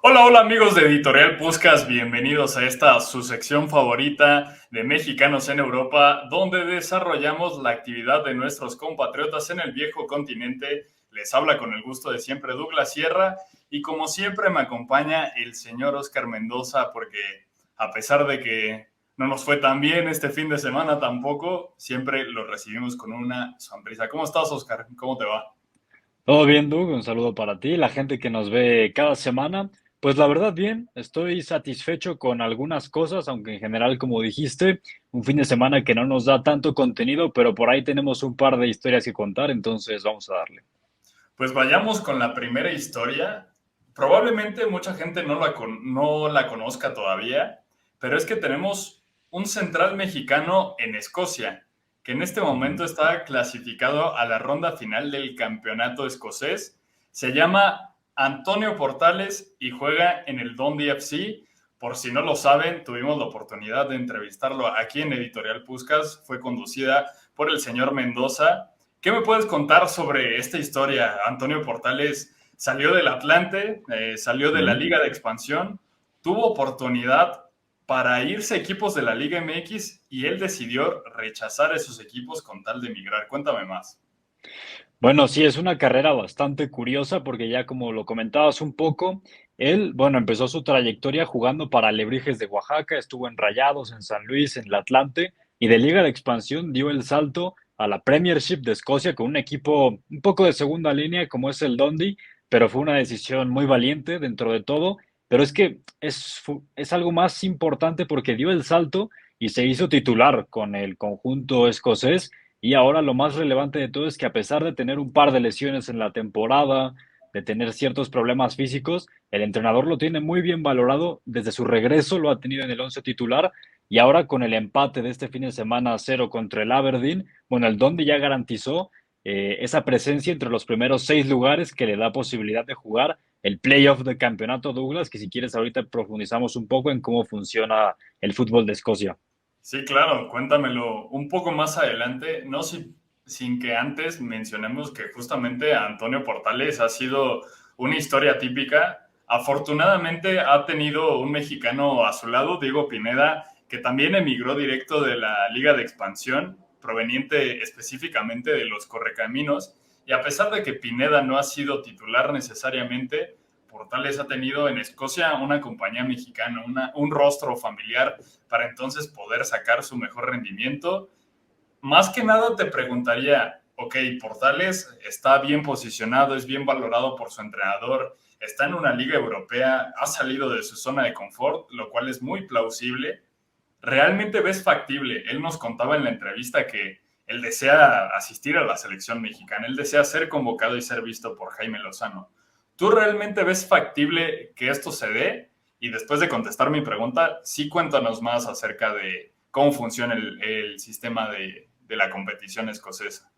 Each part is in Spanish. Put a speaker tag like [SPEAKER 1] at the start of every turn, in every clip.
[SPEAKER 1] Hola, hola amigos de Editorial Puskás, bienvenidos a esta su sección favorita de Mexicanos en Europa, donde desarrollamos la actividad de nuestros compatriotas en el viejo continente. Les habla con el gusto de siempre Douglas Sierra y como siempre me acompaña el señor Oscar Mendoza porque a pesar de que no nos fue tan bien este fin de semana tampoco, siempre lo recibimos con una sonrisa. ¿Cómo estás, Oscar? ¿Cómo te va?
[SPEAKER 2] Todo bien, Doug, un saludo para ti, la gente que nos ve cada semana. Pues la verdad, bien, estoy satisfecho con algunas cosas, aunque en general, como dijiste, un fin de semana que no nos da tanto contenido, pero por ahí tenemos un par de historias que contar, entonces vamos a darle.
[SPEAKER 1] Pues vayamos con la primera historia. Probablemente mucha gente no la conozca todavía, pero es que tenemos un central mexicano en Escocia, que en este
[SPEAKER 2] Ujú.
[SPEAKER 1] momento está clasificado a la ronda final del campeonato escocés. Se llama Antonio Portales y juega en el Dundee FC. Por si no lo saben, tuvimos la oportunidad de entrevistarlo aquí en Editorial Puskas. Fue conducida por el señor Mendoza. ¿Qué me puedes contar sobre esta historia? Antonio Portales salió del Atlante, salió de la
[SPEAKER 2] Ujú.
[SPEAKER 1] Liga de Expansión, tuvo oportunidad para irse a equipos de la Liga MX y él decidió rechazar esos equipos con tal de emigrar. Cuéntame más.
[SPEAKER 2] Bueno, sí, es una carrera bastante curiosa porque ya como lo comentabas un poco, él, bueno, empezó su trayectoria jugando para Alebrijes de Oaxaca, estuvo en Rayados, en San Luis, en el Atlante y de Liga de Expansión dio el salto a la Premiership de Escocia con un equipo un poco de segunda línea como es el Dundee, pero fue una decisión muy valiente dentro de todo, pero es que es algo más importante porque dio el salto y se hizo titular con el conjunto escocés y ahora lo más relevante de todo es que a pesar de tener un par de lesiones en la temporada, de tener ciertos problemas físicos, el entrenador lo tiene muy bien valorado. Desde su regreso lo ha tenido en el once titular y ahora con el empate de este fin de semana a cero contra el Aberdeen, bueno, el Dundee ya garantizó esa presencia entre los primeros seis lugares que le da posibilidad de jugar el playoff del campeonato Douglas, que si quieres ahorita profundizamos un poco en cómo funciona el fútbol de Escocia.
[SPEAKER 1] Sí, claro, cuéntamelo un poco más adelante, no sin que antes mencionemos que justamente Antonio Portales ha sido una historia típica. Afortunadamente ha tenido un mexicano a su lado, Diego Pineda, que también emigró directo de la Liga de Expansión, proveniente específicamente de los Correcaminos, y a pesar de que Pineda no ha sido titular necesariamente, Portales ha tenido en Escocia una compañía mexicana, un rostro familiar para entonces poder sacar su mejor rendimiento. Más que nada te preguntaría, ok, Portales está bien posicionado, es bien valorado por su entrenador, está en una liga europea, ha salido de su zona de confort, lo cual es muy plausible. ¿Realmente ves factible? Él nos contaba en la entrevista que él desea asistir a la selección mexicana, él desea ser convocado y ser visto por Jaime Lozano. ¿Tú realmente ves factible que esto se dé? Y después de contestar mi pregunta, sí cuéntanos más acerca de cómo funciona el sistema de la competición escocesa.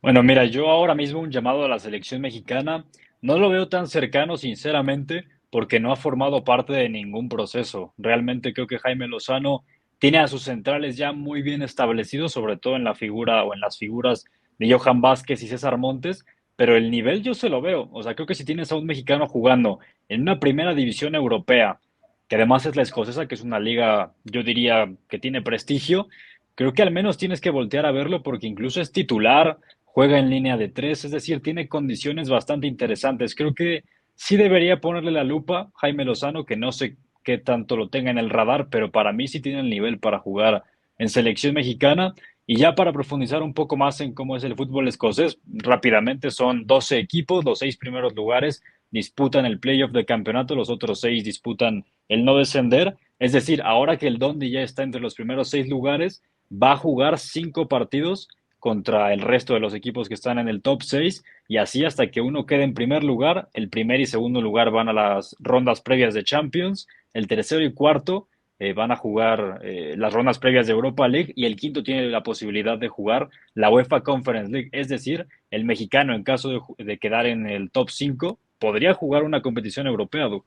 [SPEAKER 2] Bueno, mira, yo ahora mismo un llamado a la selección mexicana no lo veo tan cercano, sinceramente, porque no ha formado parte de ningún proceso. Realmente creo que Jaime Lozano tiene a sus centrales ya muy bien establecidos, sobre todo en la figura o en las figuras de Johan Vázquez y César Montes, pero el nivel yo se lo veo. O sea, creo que si tienes a un mexicano jugando en una primera división europea, que además es la escocesa, que es una liga, yo diría, que tiene prestigio, creo que al menos tienes que voltear a verlo porque incluso es titular, juega en línea de tres, es decir, tiene condiciones bastante interesantes. Creo que sí debería ponerle la lupa Jaime Lozano, que no sé qué tanto lo tenga en el radar, pero para mí sí tiene el nivel para jugar en selección mexicana. Y ya para profundizar un poco más en cómo es el fútbol escocés, rápidamente son 12 equipos, los seis primeros lugares disputan el playoff de campeonato, los otros seis disputan el no descender. Es decir, ahora que el Dundee ya está entre los primeros seis lugares, va a jugar cinco partidos contra el resto de los equipos que están en el top 6 y así hasta que uno quede en primer lugar, el primer y segundo lugar van a las rondas previas de Champions, el tercero y cuarto van a jugar las rondas previas de Europa League y el quinto tiene la posibilidad de jugar la UEFA Conference League, es decir, el mexicano en caso de quedar en el top 5 podría jugar una competición europea, Doug.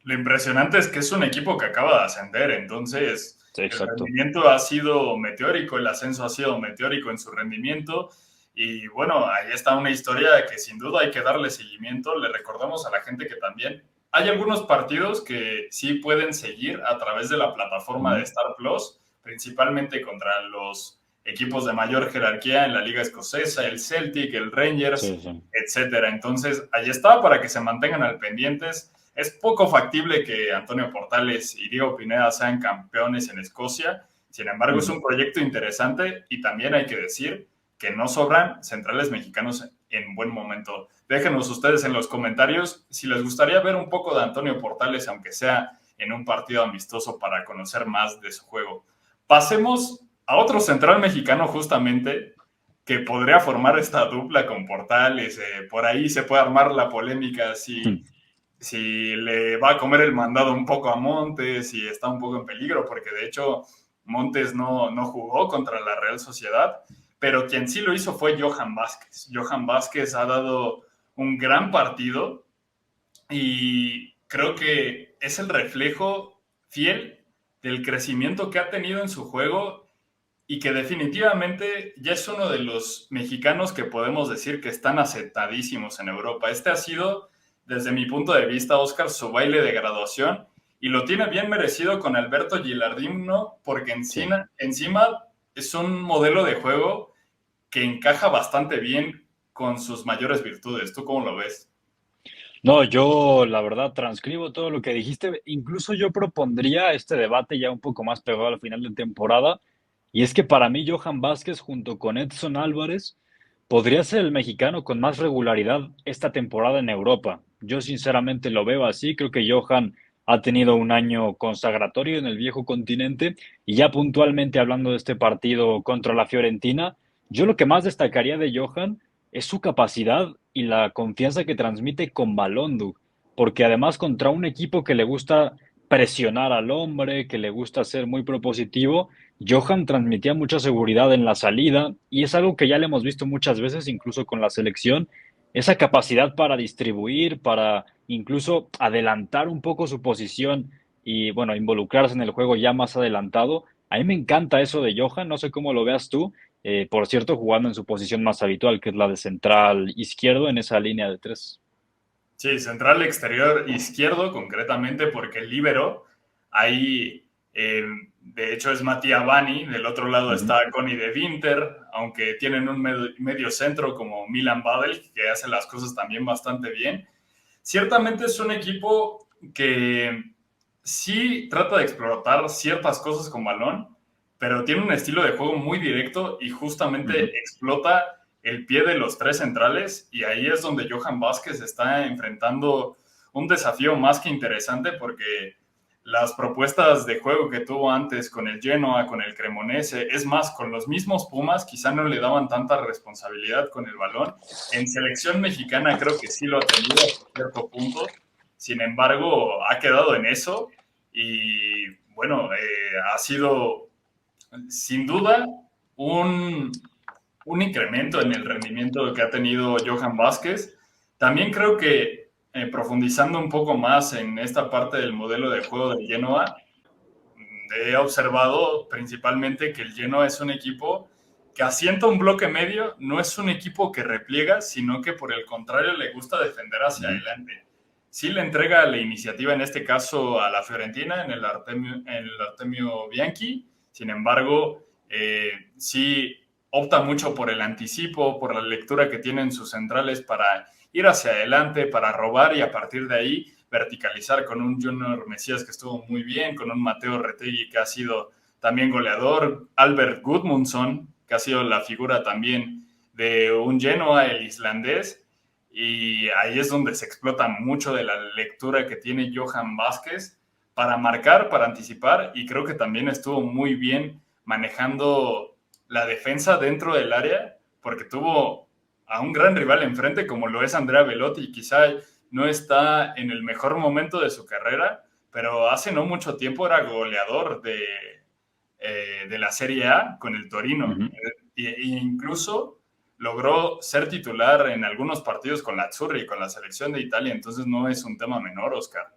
[SPEAKER 1] Lo impresionante es que es un equipo que acaba de ascender, entonces
[SPEAKER 2] Sí,
[SPEAKER 1] el
[SPEAKER 2] exacto.
[SPEAKER 1] rendimiento ha sido meteórico, el ascenso ha sido meteórico en su rendimiento y bueno, ahí está una historia que sin duda hay que darle seguimiento. Le recordamos a la gente que también hay algunos partidos que sí pueden seguir a través de la plataforma de
[SPEAKER 2] Ujú.
[SPEAKER 1] Star Plus, principalmente contra los equipos de mayor jerarquía en la Liga Escocesa, el Celtic, el Rangers,
[SPEAKER 2] Sí, sí.
[SPEAKER 1] etcétera. Entonces, ahí está para que se mantengan al pendientes. Es poco factible que Antonio Portales y Diego Pineda sean campeones en Escocia. Sin embargo, es
[SPEAKER 2] Ujú.
[SPEAKER 1] un proyecto interesante y también hay que decir que no sobran centrales mexicanos en buen momento. Déjenos ustedes en los comentarios si les gustaría ver un poco de Antonio Portales, aunque sea en un partido amistoso para conocer más de su juego. Pasemos a otro central mexicano justamente que podría formar esta dupla con Portales. Por ahí se puede armar la polémica si le va a comer el mandado un poco a Montes, si está un poco en peligro, porque de hecho Montes no jugó contra la Real Sociedad, pero quien sí lo hizo fue Johan Vázquez. Johan Vázquez ha dado un gran partido y creo que es el reflejo fiel del crecimiento que ha tenido en su juego y que definitivamente ya es uno de los mexicanos que podemos decir que están aceptadísimos en Europa. Este ha sido, desde mi punto de vista, Oscar, su baile de graduación y lo tiene bien merecido con Alberto Gilardino porque
[SPEAKER 2] Sí.
[SPEAKER 1] encima es un modelo de juego que encaja bastante bien con sus mayores virtudes. ¿Tú cómo lo ves?
[SPEAKER 2] No, yo la verdad transcribo todo lo que dijiste. Incluso yo propondría este debate ya un poco más pegado al final de temporada. Y es que para mí Johan Vázquez junto con Edson Álvarez podría ser el mexicano con más regularidad esta temporada en Europa. Yo sinceramente lo veo así. Creo que Johan ha tenido un año consagratorio en el viejo continente. Y ya puntualmente hablando de este partido contra la Fiorentina, yo lo que más destacaría de Johan es su capacidad y la confianza que transmite con balón, Doug, porque además contra un equipo que le gusta presionar al hombre, que le gusta ser muy propositivo, Johan transmitía mucha seguridad en la salida y es algo que ya le hemos visto muchas veces, incluso con la selección, esa capacidad para distribuir, para incluso adelantar un poco su posición y bueno, involucrarse en el juego ya más adelantado. A mí me encanta eso de Johan, no sé cómo lo veas tú, por cierto, jugando en su posición más habitual, que es la de central izquierdo en esa línea de tres.
[SPEAKER 1] Sí, central exterior izquierdo, concretamente, porque el líbero, ahí, de hecho, es Matías Bani, del otro lado
[SPEAKER 2] Ujú.
[SPEAKER 1] está Connie de Winter, aunque tienen un medio centro como Milan Badel, que hace las cosas también bastante bien. Ciertamente es un equipo que sí trata de explotar ciertas cosas con balón, pero tiene un estilo de juego muy directo y
[SPEAKER 2] Ujú.
[SPEAKER 1] justamente explota el pie de los tres centrales y ahí es donde Johan Vázquez está enfrentando un desafío más que interesante porque las propuestas de juego que tuvo antes con el Genoa, con el Cremonese, es más, con los mismos Pumas, quizá no le daban tanta responsabilidad con el balón. En selección mexicana creo que sí lo ha tenido hasta cierto punto, sin embargo, ha quedado en eso y bueno, ha sido sin duda un incremento en el rendimiento que ha tenido Johan Vázquez. También creo que profundizando un poco más en esta parte del modelo de juego del Genoa, he observado principalmente que el Genoa es un equipo que asienta un bloque medio, no es un equipo que repliega, sino que por el contrario le gusta defender hacia
[SPEAKER 2] Ujú.
[SPEAKER 1] adelante. Sí le entrega la iniciativa, en este caso a la Fiorentina, en el Artemio Bianchi, sin embargo, sí opta mucho por el anticipo, por la lectura que tienen sus centrales para ir hacia adelante, para robar y a partir de ahí verticalizar con un Junior Mesías que estuvo muy bien, con un Mateo Retegui que ha sido también goleador, Albert Gudmundsson, que ha sido la figura también de un Genoa, el islandés, y ahí es donde se explota mucho de la lectura que tiene Johan Vázquez para marcar, para anticipar, y creo que también estuvo muy bien manejando la defensa dentro del área, porque tuvo a un gran rival enfrente como lo es Andrea Velotti, y quizá no está en el mejor momento de su carrera, pero hace no mucho tiempo era goleador de la Serie A con el Torino.
[SPEAKER 2] Ujú.
[SPEAKER 1] E incluso logró ser titular en algunos partidos con la Azzurri y con la selección de Italia, entonces no es un tema menor, Oscar.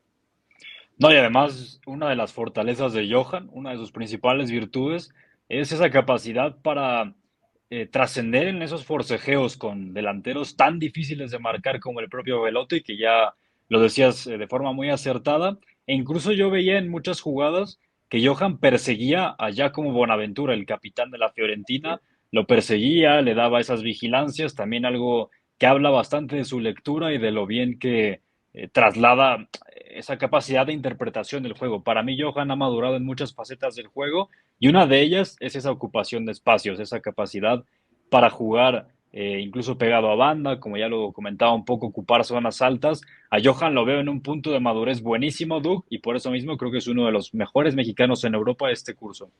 [SPEAKER 2] No, y además, una de las fortalezas de Johan, una de sus principales virtudes, es esa capacidad para trascender en esos forcejeos con delanteros tan difíciles de marcar como el propio Velotti, que ya lo decías de forma muy acertada, e incluso yo veía en muchas jugadas que Johan perseguía a Giacomo Bonaventura, el capitán de la Fiorentina, lo perseguía, le daba esas vigilancias, también algo que habla bastante de su lectura y de lo bien que traslada esa capacidad de interpretación del juego. Para mí, Johan ha madurado en muchas facetas del juego y una de ellas es esa ocupación de espacios, esa capacidad para jugar incluso pegado a banda, como ya lo comentaba un poco, ocupar zonas altas. A Johan lo veo en un punto de madurez buenísimo, Doug, y por eso mismo creo que es uno de los mejores mexicanos en Europa de este curso.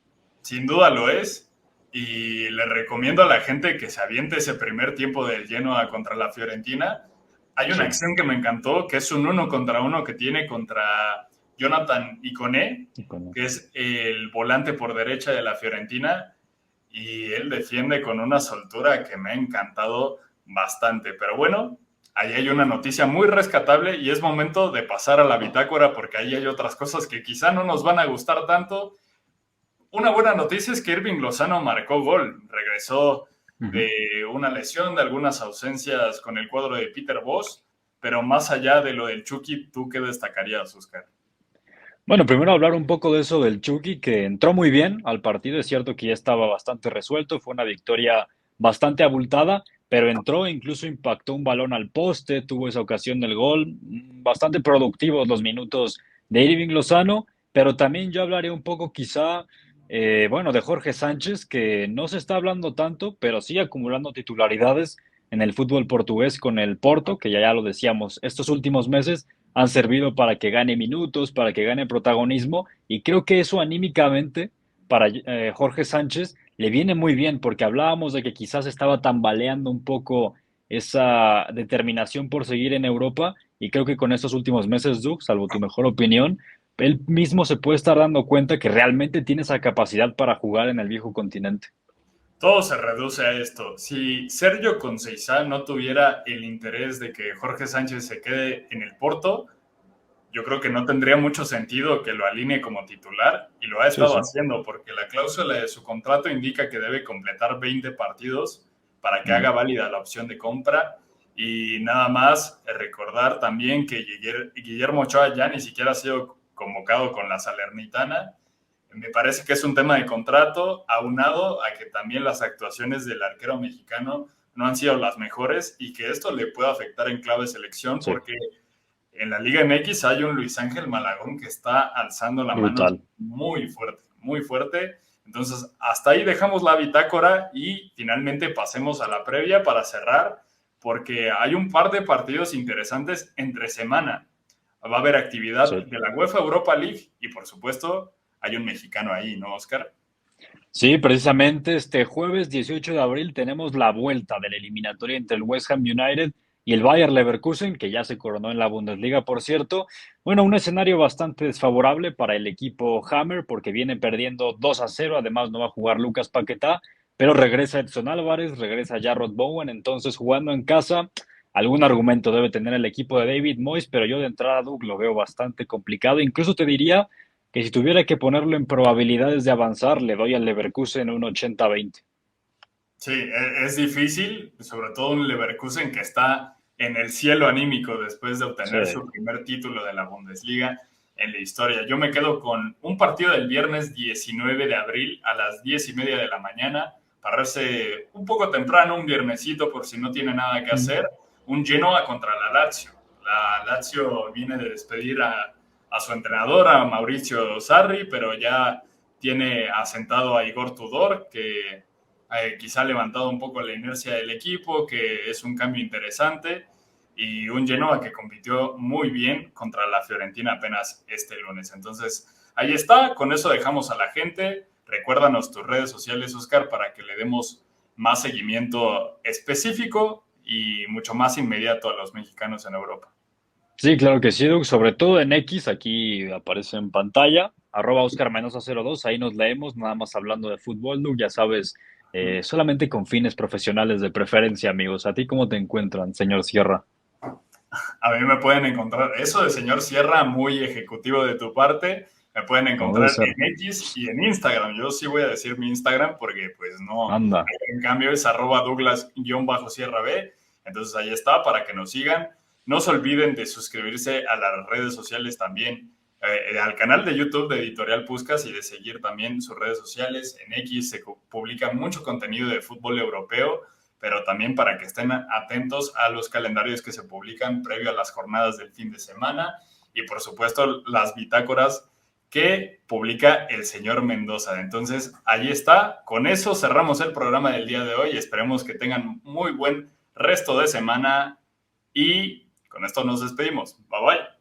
[SPEAKER 1] Sin duda lo es. Y le recomiendo a la gente que se aviente ese primer tiempo del Genoa contra la Fiorentina. Hay una
[SPEAKER 2] Sí,
[SPEAKER 1] acción que me encantó, que es un 1 contra 1 que tiene contra Jonathan Iconé,
[SPEAKER 2] y con-
[SPEAKER 1] que es el volante por derecha de la Fiorentina, y él defiende con una soltura que me ha encantado bastante. Pero bueno, ahí hay una noticia muy rescatable y es momento de pasar a la bitácora porque ahí hay otras cosas que quizá no nos van a gustar tanto. Una buena noticia es que Irving Lozano marcó gol, regresó
[SPEAKER 2] Ujú.
[SPEAKER 1] de una lesión, de algunas ausencias con el cuadro de Peter Bosz, pero más allá de lo del Chucky, ¿tú qué destacarías, Oscar?
[SPEAKER 2] Bueno, primero hablar un poco de eso del Chucky, que entró muy bien al partido. Es cierto que ya estaba bastante resuelto, fue una victoria bastante abultada, pero entró e incluso impactó un balón al poste, tuvo esa ocasión del gol. Bastante productivos los minutos de Irving Lozano, pero también yo hablaré un poco quizá, bueno, de Jorge Sánchez, que no se está hablando tanto, pero sí acumulando titularidades en el fútbol portugués con el Porto, que ya lo decíamos, estos últimos meses han servido para que gane minutos, para que gane protagonismo, y creo que eso anímicamente para Jorge Sánchez le viene muy bien, porque hablábamos de que quizás estaba tambaleando un poco esa determinación por seguir en Europa, y creo que con estos últimos meses, Doug, salvo tu mejor opinión, él mismo se puede estar dando cuenta que realmente tiene esa capacidad para jugar en el viejo continente.
[SPEAKER 1] Todo se reduce a esto. Si Sergio Conceição no tuviera el interés de que Jorge Sánchez se quede en el Porto, yo creo que no tendría mucho sentido que lo alinee como titular y lo ha
[SPEAKER 2] Sí,
[SPEAKER 1] estado
[SPEAKER 2] sí.
[SPEAKER 1] haciendo porque la cláusula de su contrato indica que debe completar 20 partidos para que
[SPEAKER 2] Ujú.
[SPEAKER 1] haga válida la opción de compra y nada más recordar también que Guillermo Ochoa ya ni siquiera ha sido convocado con la Salernitana. Me parece que es un tema de contrato aunado a que también las actuaciones del arquero mexicano no han sido las mejores y que esto le puede afectar en clave selección
[SPEAKER 2] Sí,
[SPEAKER 1] porque en la Liga MX hay un Luis Ángel Malagón que está alzando la mano
[SPEAKER 2] brutal.
[SPEAKER 1] muy fuerte, muy fuerte. Entonces, hasta ahí dejamos la bitácora y finalmente pasemos a la previa para cerrar, porque hay un par de partidos interesantes entre semana. Va a haber actividad
[SPEAKER 2] Sí.
[SPEAKER 1] de la UEFA Europa League y, por supuesto, hay un mexicano ahí, ¿no, Oscar?
[SPEAKER 2] Sí, precisamente este jueves 18 de abril tenemos la vuelta de la eliminatoria entre el West Ham United y el Bayer Leverkusen, que ya se coronó en la Bundesliga, por cierto. Bueno, un escenario bastante desfavorable para el equipo Hammer porque viene perdiendo 2-0. Además no va a jugar Lucas Paquetá, pero regresa Edson Álvarez, regresa Jarrod Bowen, entonces jugando en casa, algún argumento debe tener el equipo de David Moyes, pero yo de entrada, Doug, lo veo bastante complicado. Incluso te diría que si tuviera que ponerlo en probabilidades de avanzar, le doy al Leverkusen un 80-20.
[SPEAKER 1] Sí, es difícil, sobre todo un Leverkusen que está en el cielo anímico después de
[SPEAKER 2] Sí.
[SPEAKER 1] obtener su primer título de la Bundesliga en la historia. Yo me quedo con un partido del viernes 19 de abril a las 10:30 de la mañana, para verse un poco temprano, un viernesito por si no tiene nada que
[SPEAKER 2] Mm.
[SPEAKER 1] hacer, un Genoa contra la Lazio. La Lazio viene de despedir a su entrenador, a Mauricio Sarri, pero ya tiene asentado a Igor Tudor, que quizá ha levantado un poco la inercia del equipo, que es un cambio interesante, y un Genoa que compitió muy bien contra la Fiorentina apenas este lunes. Entonces, ahí está, con eso dejamos a la gente. Recuérdanos tus redes sociales, Oscar, para que le demos más seguimiento específico y mucho más inmediato a los mexicanos en Europa.
[SPEAKER 2] Sí, claro que sí, Doug. Sobre todo en X, aquí aparece en pantalla, @Oscar-02, ahí nos leemos, nada más hablando de fútbol, Doug, ya sabes, solamente con fines profesionales de preferencia, amigos. ¿A ti cómo te encuentran, señor Sierra?
[SPEAKER 1] A mí me pueden encontrar, eso de señor Sierra, muy ejecutivo de tu parte, me pueden
[SPEAKER 2] Como debe
[SPEAKER 1] encontrar
[SPEAKER 2] ser.
[SPEAKER 1] en X y en Instagram. Yo sí voy a decir mi Instagram porque pues no,
[SPEAKER 2] Anda.
[SPEAKER 1] en cambio es @Douglas-Sierra B. Entonces ahí está para que nos sigan. No se olviden de suscribirse a las redes sociales también, al canal de YouTube de Editorial Puskás, y de seguir también sus redes sociales. En X se publica mucho contenido de fútbol europeo, pero también para que estén atentos a los calendarios que se publican previo a las jornadas del fin de semana, y por supuesto las bitácoras que publica el señor Mendoza. Entonces, ahí está. Con eso cerramos el programa del día de hoy. Esperemos que tengan muy buen resto de semana y con esto nos despedimos. Bye bye.